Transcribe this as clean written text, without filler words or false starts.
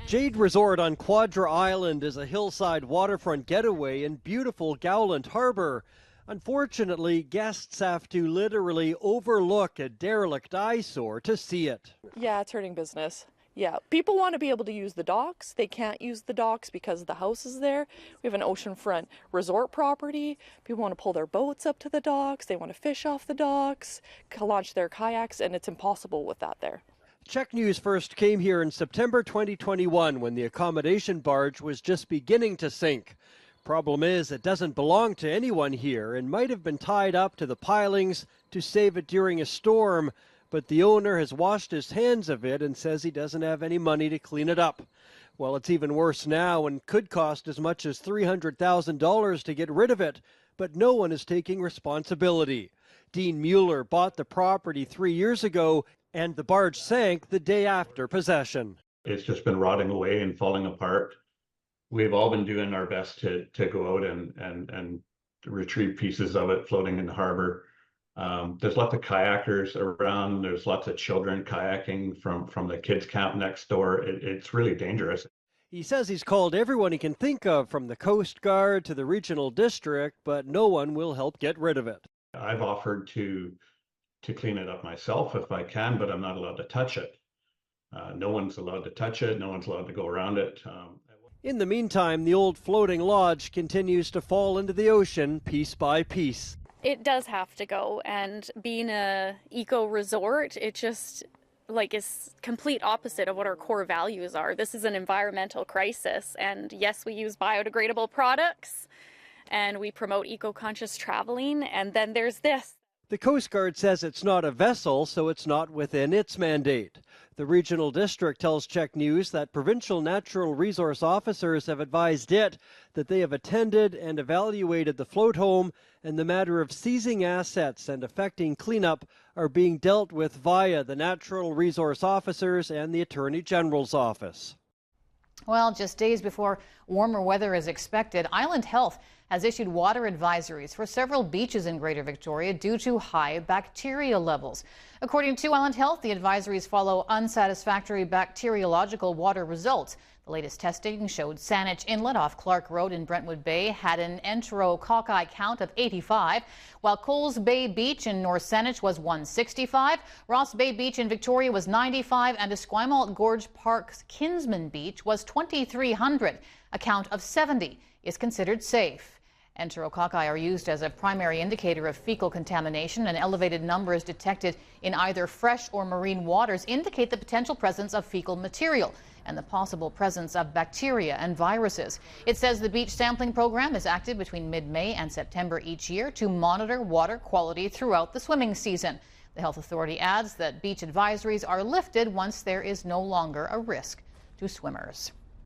Jade Resort on Quadra Island is a hillside waterfront getaway in beautiful Gowland Harbour. Unfortunately, guests have to literally overlook a derelict eyesore to see it. Yeah, it's hurting business. Yeah, people want to be able to use the docks. They can't use the docks because the house is there. We have an oceanfront resort property. People want to pull their boats up to the docks. They want to fish off the docks, launch their kayaks, and it's impossible with that there. CHEK News first came here in September 2021 when the accommodation barge was just beginning to sink. Problem is, it doesn't belong to anyone here and might have been tied up to the pilings to save it during a storm, but the owner has washed his hands of it and says he doesn't have any money to clean it up. Well, it's even worse now and could cost as much as $300,000 to get rid of it, but no one is taking responsibility. Dean Mueller bought the property 3 years ago, and the barge sank the day after possession. It's just been rotting away and falling apart. We've all been doing our best to go out and retrieve pieces of it floating in the harbor. There's lots of kayakers around. There's lots of children kayaking from the kids' camp next door. It's really dangerous. He says he's called everyone he can think of, from the Coast Guard to the regional district, but no one will help get rid of it. I've offered to clean it up myself if I can, but I'm not allowed to touch it. No one's allowed to touch it. No one's allowed to go around it. In the meantime, the old floating lodge continues to fall into the ocean piece by piece. It does have to go, and being a eco resort, it just is complete opposite of what our core values are. This is an environmental crisis, and yes, we use biodegradable products and we promote eco-conscious traveling, and then there's this. The Coast Guard says it's not a vessel, so it's not within its mandate. The regional district tells CHEK News that provincial natural resource officers have advised it that they have attended and evaluated the float home, and the matter of seizing assets and affecting cleanup are being dealt with via the natural resource officers and the Attorney General's office. Well, just days before warmer weather is expected, Island Health has issued water advisories for several beaches in Greater Victoria due to high bacteria levels. According to Island Health, the advisories follow unsatisfactory bacteriological water results. The latest testing showed Saanich Inlet off Clark Road in Brentwood Bay had an enterococci count of 85, while Coles Bay Beach in North Saanich was 165, Ross Bay Beach in Victoria was 95, and Esquimalt Gorge Park's Kinsman Beach was 2,300. A count of 70 is considered safe. Enterococci are used as a primary indicator of fecal contamination, and elevated numbers detected in either fresh or marine waters indicate the potential presence of fecal material and the possible presence of bacteria and viruses. It says the beach sampling program is active between mid-May and September each year to monitor water quality throughout the swimming season. The health authority adds that beach advisories are lifted once there is no longer a risk to swimmers.